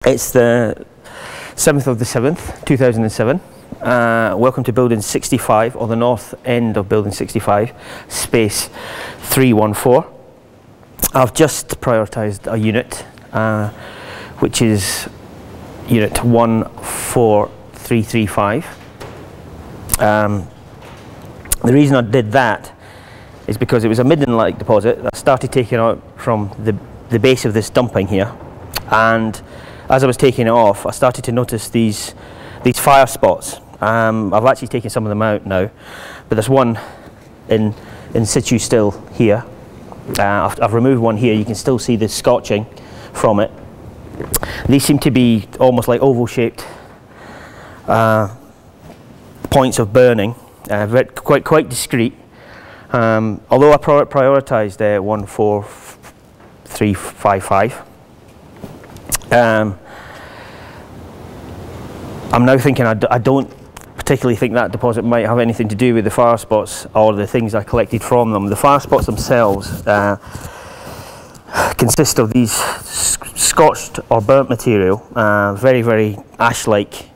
It's the 7th of the 7th, 2007. Welcome to building 65, or the north end of building 65, space 314. I've just prioritised a unit, which is unit 14335. The reason I did that is because it was a Midden-like deposit that started taking out from the base of this dumping here, and as I was taking it off, I started to notice these fire spots. I've actually taken some of them out now, but there's one in situ still here. I've removed one here. You can still see the scorching from it. These seem to be almost like oval-shaped points of burning, quite discreet. Although I prioritised 14355. I'm now thinking I don't particularly think that deposit might have anything to do with the fire spots or the things I collected from them. The fire spots themselves consist of these scorched or burnt material, very, very ash-like.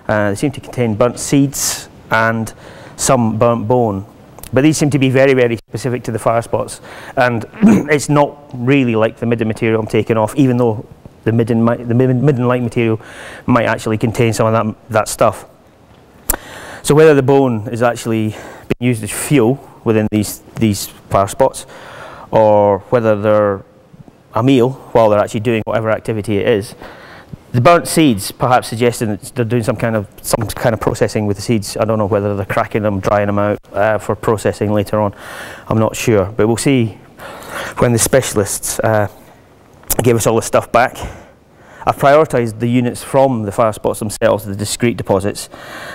They seem to contain burnt seeds and some burnt bone. But these seem to be very, very specific to the fire spots, and it's not really like the Midden material I'm taking off, even though the Midden-like material might actually contain some of that stuff. So whether the bone is actually being used as fuel within these fire spots, or whether they're a meal while they're actually doing whatever activity it is. The burnt seeds perhaps suggesting that they're doing some kind of processing with the seeds. I don't know whether they're cracking them, drying them out for processing later on. I'm not sure, but we'll see when the specialists give us all the stuff back. I've prioritised the units from the fire spots themselves, the discrete deposits.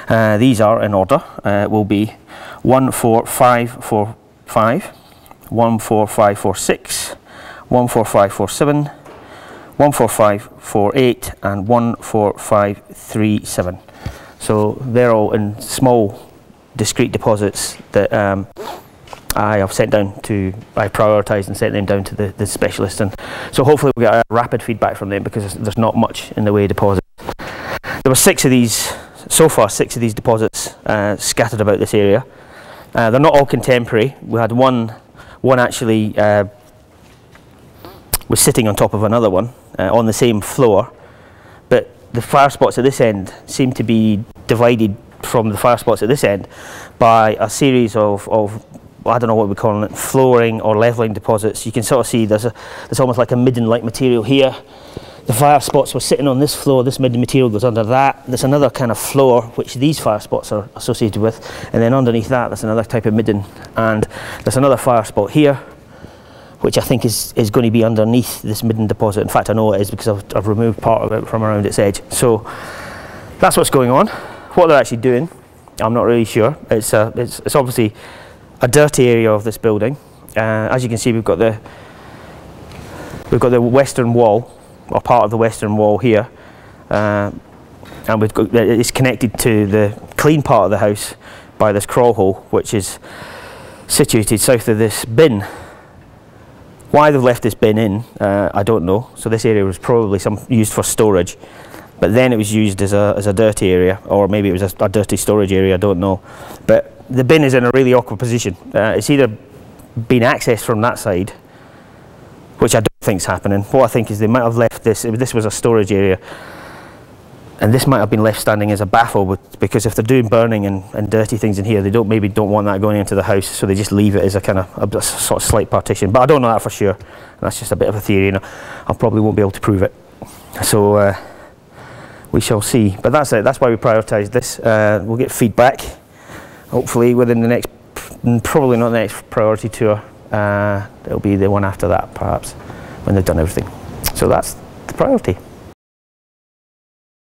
These are in order. Will be 14545, 14546, 14547, 14548 and 14537. So they're all in small discrete deposits that I have prioritised and sent them down to the specialist, and so hopefully we'll get a rapid feedback from them, because there's not much in the way of deposits. There were 6 of these, so far 6 of these deposits scattered about this area. They're not all contemporary. We had one actually was sitting on top of another one on the same floor, but the fire spots at this end seem to be divided from the fire spots at this end by a series of I don't know what we're calling it, flooring or levelling deposits. You can sort of see there's almost like a Midden-like material here. The fire spots were sitting on this floor, this Midden material goes under that. There's another kind of floor which these fire spots are associated with, and then underneath that there's another type of Midden, and there's another fire spot here which I think is going to be underneath this Midden deposit. In fact, I know it is because I've removed part of it from around its edge. So that's what's going on. What they're actually doing, I'm not really sure. It's obviously a dirty area of this building. As you can see, we've got the western wall, or part of the western wall here, and it's connected to the clean part of the house by this crawl hole, which is situated south of this bin. Why they've left this bin in, I don't know. So this area was probably used for storage, but then it was used as a dirty area, or maybe it was a dirty storage area, I don't know. But the bin is in a really awkward position. It's either been accessed from that side, which I don't think is happening. What I think is they might have left this was a storage area, and this might have been left standing as a baffle, because if they're doing burning and dirty things in here, they maybe don't want that going into the house, so they just leave it as a kind of a sort of slight partition. But I don't know that for sure. That's just a bit of a theory, and I probably won't be able to prove it. So we shall see. But that's it. That's why we prioritised this. We'll get feedback, hopefully within the next, probably not the next priority tour. It'll be the one after that, perhaps, when they've done everything. So that's the priority.